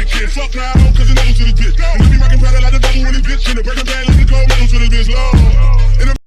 big kid. Fuck now, cause it never to this bitch. And I be rockin' powder like the devil in this bitch. And the breaking bad like the cold metal to this bitch. Lord.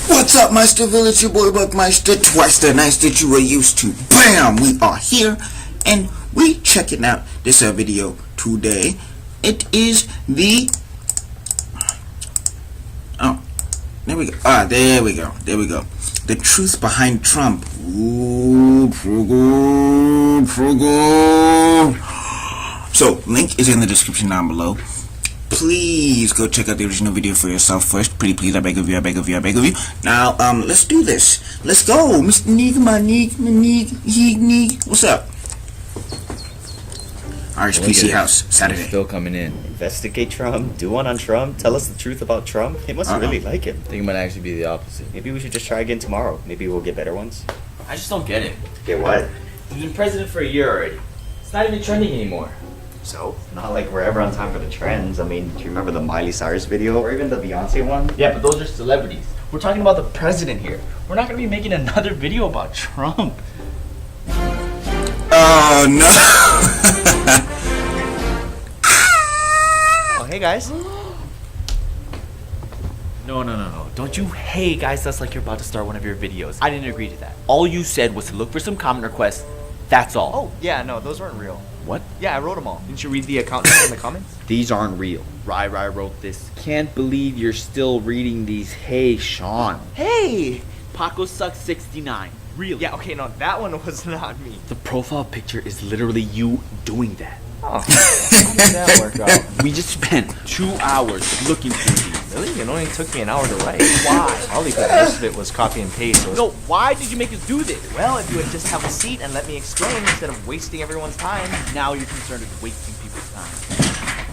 What's up, Meister Village? Your boy Buckmeister, twice the nice that you were used to. Bam! We are here, and we checking out this video today. It is the... Oh, there we go. There we go. There we go. The truth behind Trump. Ooh, So, link is in the description down below. Please go check out the original video for yourself first. Pretty please, I beg of you, I beg of you, I beg of you. Now, let's do this. Let's go, Mr. Neek, my Neek. What's up? RHPC House, Saturday. Still coming in. Investigate Trump, do one on Trump, tell us the truth about Trump. He must really like him. I think it might actually be the opposite. Maybe we should just try again tomorrow. Maybe we'll get better ones. I just don't get it. Get what? He's been president for a year already. It's not even trending anymore. So? Not like we're ever on time for the trends. I mean, do you remember the Miley Cyrus video? Or even the Beyonce one? Yeah, but those are celebrities. We're talking about the president here. We're not going to be making another video about Trump. Oh, no. Oh, hey guys. No. Don't you hey guys, that's like you're about to start one of your videos. I didn't agree to that. All you said was to look for some comment requests. That's all. Oh, yeah, no, those weren't real. What? Yeah, I wrote them all. Didn't you read the account in the comments? These aren't real. Rai wrote this. Can't believe you're still reading these. Hey, Sean. Hey! Paco sucks 69. Real. Yeah, okay, no, that one was not me. The profile picture is literally you doing that. Oh, how did that work out? We just spent 2 hours looking through these. Really? It only took me an hour to write. Why? Probably because most of it was copy and paste. So No, why did you make us do this? well, if you would just have a seat and let me explain instead of wasting everyone's time. Now you're concerned with wasting people's time.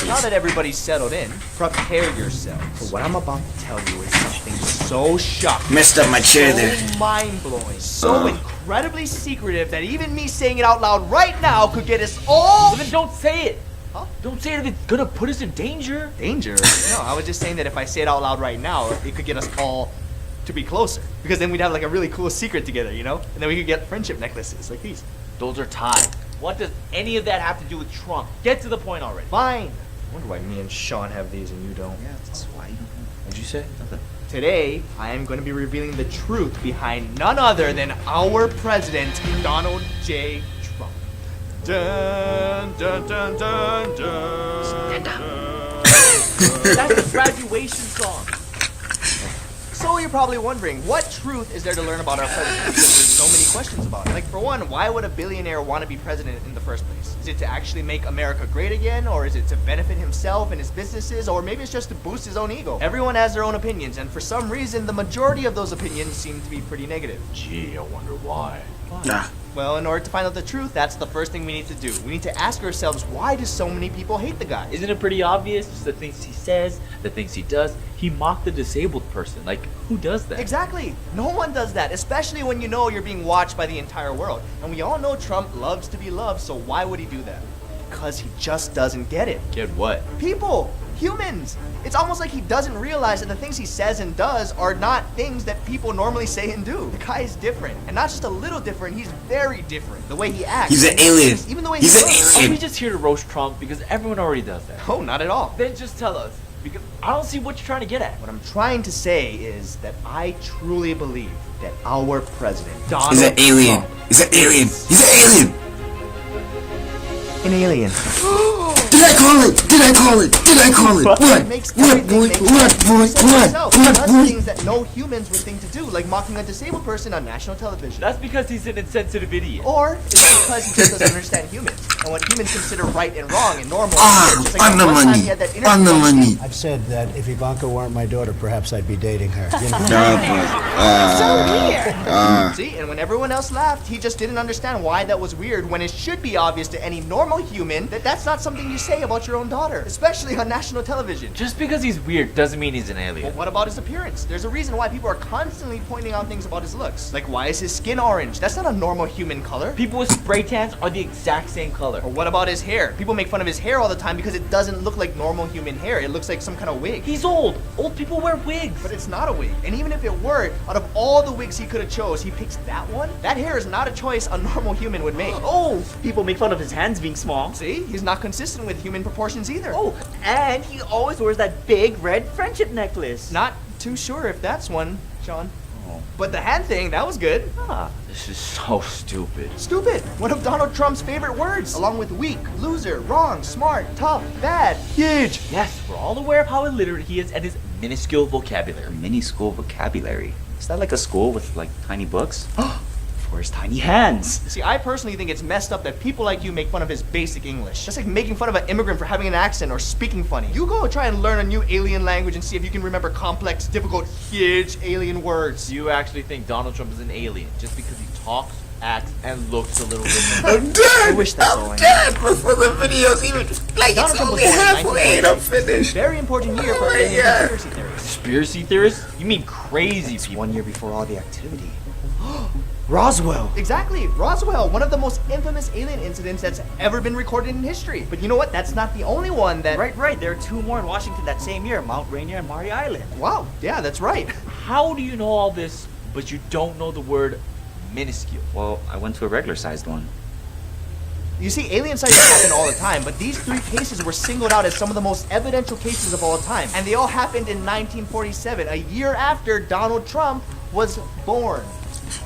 Now that everybody's settled in, prepare yourselves. For what I'm about to tell you is something so shocking, Messed up my chair there. so mind-blowing, so incredibly secretive that even me saying it out loud right now could get us all... Well, then don't say it. Huh? Don't say it if it's gonna put us in danger. Danger? No, I was just saying that if I say it out loud right now, it could get us all to be closer. Because then we'd have like a really cool secret together, you know? And then we could get friendship necklaces like these. Those are tied. What does any of that have to do with Trump? Get to the point already. Fine. I wonder why me and Sean have these and you don't. Yeah, that's why. What'd you say? Nothing. Today, I am going to be revealing the truth behind none other than our president, Donald J. Trump. Dun, dun, dun, dun, dun, dun. That's the graduation song. So you're probably wondering, what truth is there to learn about our president? Because there's so many questions about it. Like, for one, why would a billionaire want to be president in the first place? Is it to actually make America great again? Or is it to benefit himself and his businesses? Or maybe it's just to boost his own ego? Everyone has their own opinions, and for some reason, the majority of those opinions seem to be pretty negative. Gee, I wonder why. Nah. Well, in order to find out the truth, that's the first thing we need to do. We need to ask ourselves, why do so many people hate the guy? Isn't it pretty obvious? Just the things he says, the things he does. He mocked the disabled person. Like, who does that? Exactly. No one does that, especially when you know you're being watched by the entire world. And we all know Trump loves to be loved, so why would he do that? Because he just doesn't get it. Get what? People, humans. It's almost like he doesn't realize that the things he says and does are not things that people normally say and do. The guy is different, and not just a little different, he's very different. The way he acts. He's an alien. Even the way He's he an looks. alien. Are we just here to roast Trump? Because everyone already does that. Oh, not at all. Then just tell us. Because I don't see what you're trying to get at. What I'm trying to say is that I truly believe that our president, Donald He's an alien. Trump, He's an alien. He's an alien. an alien. Did I call it? Did I call it? Did I call it? But What? it makes What, everything boy? make What, sense. boy? He said What? himself, he What, does boy? things that no humans would think to do, like mocking a disabled person on national television. That's because he's an insensitive idiot. Or it's because he just doesn't understand humans and what humans consider right and wrong and normal. Just like On that the one time money. he had that interview On the on money. stage. I've said that if Ivanka weren't my daughter, perhaps I'd be dating her. You know? See, and when everyone else laughed, he just didn't understand why that was weird when it should be obvious to any normal human that that's not something you you say about your own daughter, especially on national television? Just because he's weird doesn't mean he's an Well, alien. what about his appearance? There's a reason why people are constantly pointing out things about his looks. Like, why is his skin orange? That's not a normal human color. People with spray tans are the exact same color. Or what about his hair? People make fun of his hair all the time because it doesn't look like normal human hair. It looks like some kind of wig. He's old. Old people wear wigs. But it's not a wig. And even if it were, out of all the wigs he could have chose, he picks that one? That hair is not a choice a normal human would make. Oh, people make fun of his hands being small. See? He's not consistent with human proportions either. Oh, and he always wears that big red friendship necklace. Not too sure if that's one, Sean. Oh. But the hand thing, that was good. Ah, This is so stupid. Stupid. One of Donald Trump's favorite words, along with weak, loser, wrong, smart, tough, bad, huge. Yes, we're all aware of how illiterate he is and his minuscule vocabulary. mini school vocabulary. Is that like a school with like tiny books? For his tiny hands. See, I personally think it's messed up that people like you make fun of his basic English. Just like making fun of an immigrant for having an accent or speaking funny. You go try and learn a new alien language and see if you can remember complex, difficult, huge alien words. Do you actually think Donald Trump is an alien just because he talks, acts, and looks a little different? I'm dead. I wish that's all I I'm knew. dead before the video's even like Donald it's Trump only was born in halfway and I'm 1948. finished. Very important year for Oh my alien God. conspiracy theories. Conspiracy theorists? You mean crazy It's people? 1 year before all the activity. Roswell. Exactly, Roswell, one of the most infamous alien incidents that's ever been recorded in history. But you know what? That's not the only one that... Right. There are two more in Washington that same year, Mount Rainier and Maury Island. Wow, yeah, that's right. How do you know all this, but you don't know the word minuscule? Well, I went to a regular sized one. You see, alien sightings happen all the time, but these three cases were singled out as some of the most evidential cases of all time. And they all happened in 1947, a year after Donald Trump was born.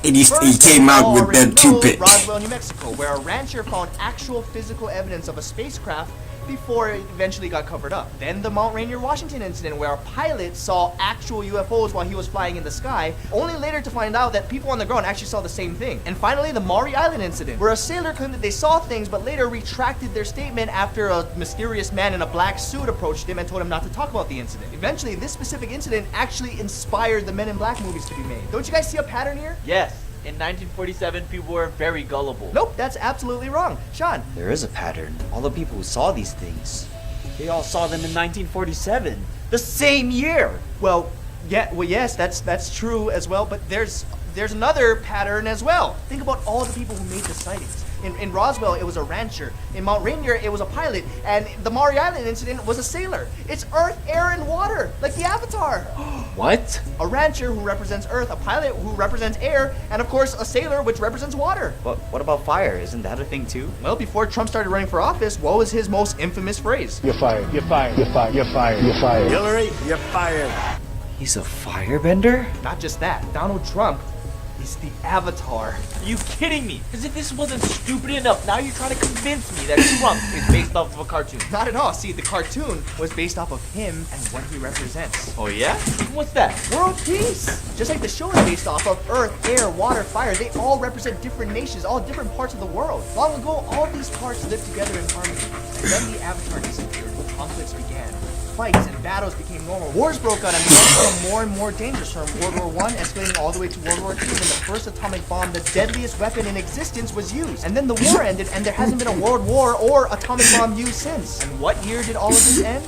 And he First, came we out all with already that two know bit. Roswell, New Mexico, where a rancher found actual physical evidence of a spacecraft before it eventually got covered up. Then the Mount Rainier, Washington incident, where a pilot saw actual UFOs while he was flying in the sky, only later to find out that people on the ground actually saw the same thing. And finally, the Maury Island incident, where a sailor claimed that they saw things but later retracted their statement after a mysterious man in a black suit approached him and told him not to talk about the incident. Eventually, this specific incident actually inspired the Men in Black movies to be made. Don't you guys see a pattern here? Yes, in 1947, people were very gullible. Nope, that's absolutely wrong. Sean, There is a pattern. All the people who saw these things, they all saw them in 1947. The same year. well, yes, that's true as well, but there's another pattern as well. Think about all the people who made the sightings. In Roswell, it was a rancher. In Mount Rainier, it was a pilot. And the Maury Island incident was a sailor. It's earth, air, and water, like the Avatar. What? A rancher who represents earth, a pilot who represents air, and of course, a sailor which represents water. But what about fire? Isn't that a thing too? Well, before Trump started running for office, what was his most infamous phrase? You're fired. You're fired. You're fired. You're fired. You're fired. Hillary, you're fired. He's a firebender? Not just that, Donald Trump is the Avatar. Are you kidding me? As if this wasn't stupid enough, now you're trying to convince me that Trump is based off of a cartoon. Not at all. See, the cartoon was based off of him and what he represents. Oh yeah? What's that? World peace! Just like the show is based off of earth, air, water, fire, they all represent different nations, all different parts of the world. Long ago, all these parts lived together in harmony. And then the Avatar disappeared. Conflicts began. Fights and battles became normal. Wars broke out and began to become more and more dangerous, from World War I escalating all the way to World War II, when the first atomic bomb, the deadliest weapon in existence, was used. And then the war ended, and there hasn't been a world war or atomic bomb used since. And what year did all of this end?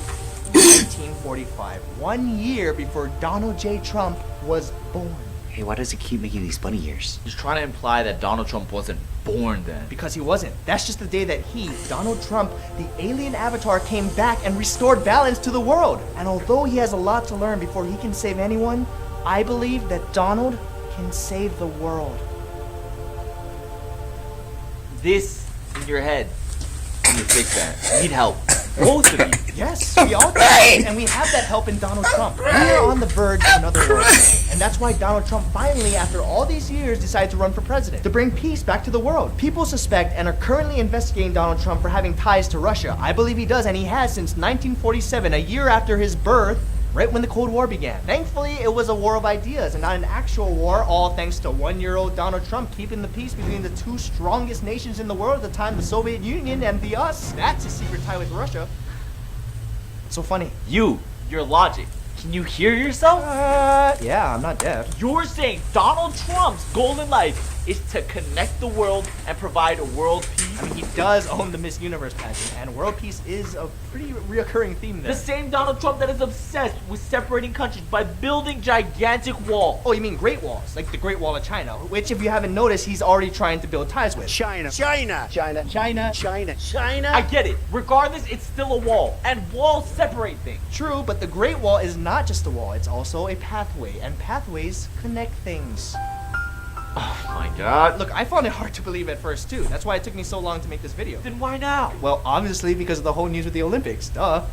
1945. 1 year before Donald J. Trump was born. Hey, why does he keep making these bunny ears? He's trying to imply that Donald Trump wasn't born then. Because he wasn't. That's just the day that he, Donald Trump, the alien avatar, came back and restored balance to the world. And although he has a lot to learn before he can save anyone, I believe that Donald can save the world. This in your head. You need to fix that. You need help. Both of you. Yes, we all do. And we have that help in Donald Trump. We are on the verge of another world. And that's why Donald Trump finally, after all these years, decided to run for president, to bring peace back to the world. People suspect and are currently investigating Donald Trump for having ties to Russia. I believe he does, and he has since 1947, a year after his birth, right when the Cold War began. Thankfully, it was a war of ideas and not an actual war, all thanks to 1-year-old Donald Trump keeping the peace between the two strongest nations in the world at the time, the Soviet Union and the us. That's a secret tie with Russia. So funny. Your logic. Can you hear yourself? Yeah, I'm not deaf. You're saying Donald Trump's goal in life is to connect the world and provide a world peace. I mean, he does own the Miss Universe pageant, and world peace is a pretty reoccurring theme there. The same Donald Trump that is obsessed with separating countries by building gigantic walls. Oh, you mean Great Walls, like the Great Wall of China, which, if you haven't noticed, he's already trying to build ties with. China. China. I get it. Regardless, it's still a wall, and walls separate things. True, but the Great Wall is not just a wall, it's also a pathway, and pathways connect things. Oh my god. Look, I found it hard to believe at first, too. That's why it took me so long to make this video. Then why now? Well, obviously because of the whole news with the Olympics, duh.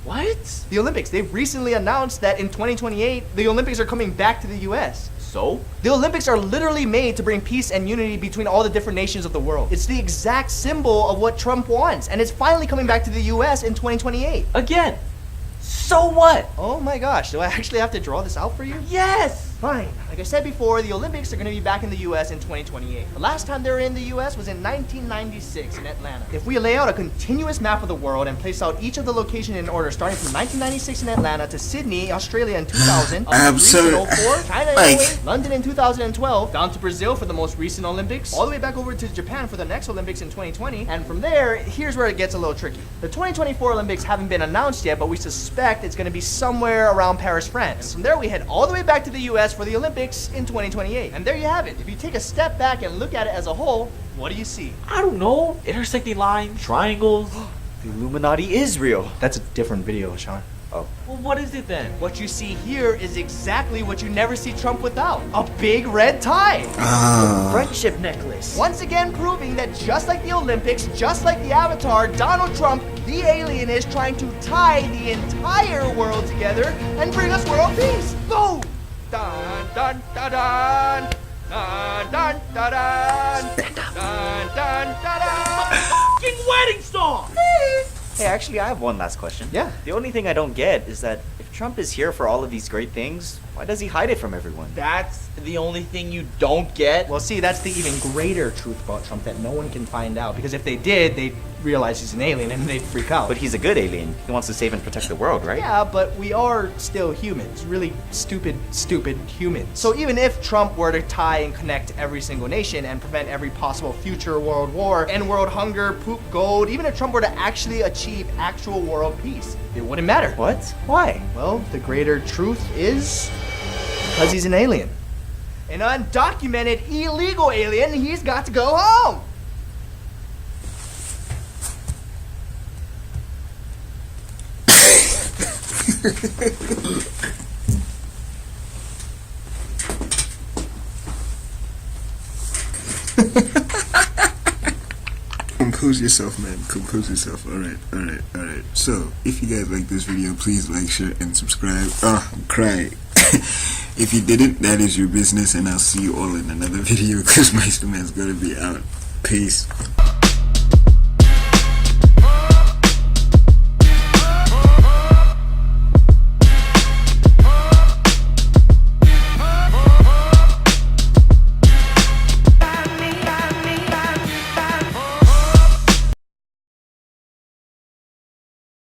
What? The Olympics, they recently announced that in 2028, the Olympics are coming back to the US. So? The Olympics are literally made to bring peace and unity between all the different nations of the world. It's the exact symbol of what Trump wants, and it's finally coming back to the US in 2028. Again. So what? Oh my gosh, do I actually have to draw this out for you? Yes! Fine. Like I said before, the Olympics are going to be back in the US in 2028. The last time they were in the US was in 1996 in Atlanta. If we lay out a continuous map of the world and place out each of the locations in order, starting from 1996 in Atlanta to Sydney, Australia in 2000, I'm Greece sorry. in 04, China in Like- 08, London in 2012, down to Brazil for the most recent Olympics, all the way back over to Japan for the next Olympics in 2020, and from there, here's where it gets a little tricky. The 2024 Olympics haven't been announced yet, but we suspect it's going to be somewhere around Paris, France. And from there, we head all the way back to the US for the Olympics in 2028. And there you have it. If you take a step back and look at it as a whole, what do you see? I don't know. Intersecting lines, triangles. The Illuminati is real. That's a different video, Sean. Well, what is it then? What you see here is exactly what you never see Trump without. A big red tie. Friendship necklace. Once again proving that just like the Olympics, just like the Avatar, Donald Trump, the alien, is trying to tie the entire world together and bring us world peace. Boom! Dun dun dun dun! Dun dun dun dun! Dun dun dun dun! Fucking wedding song! Hey, actually, I have one last question. Yeah. The only thing I don't get is that if Trump is here for all of these great things, why does he hide it from everyone? That's the only thing you don't get? Well, see, that's the even greater truth about Trump that no one can find out. Because if they did, they'd realize he's an alien and they'd freak out. But he's a good alien. He wants to save and protect the world, right? Yeah, but we are still humans. Really stupid humans. So even if Trump were to tie and connect every single nation and prevent every possible future world war, end world hunger, poop gold, even if Trump were to actually achieve actual world peace, it wouldn't matter. What? Why? Well, the greater truth is because he's an alien. An undocumented, illegal alien, he's got to go home. Compose yourself, man. Compose yourself. Alright. So, if you guys like this video, please like, share, and subscribe. I'm crying. If you didn't, that is your business, and I'll see you all in another video, because my man's gonna be out. Peace.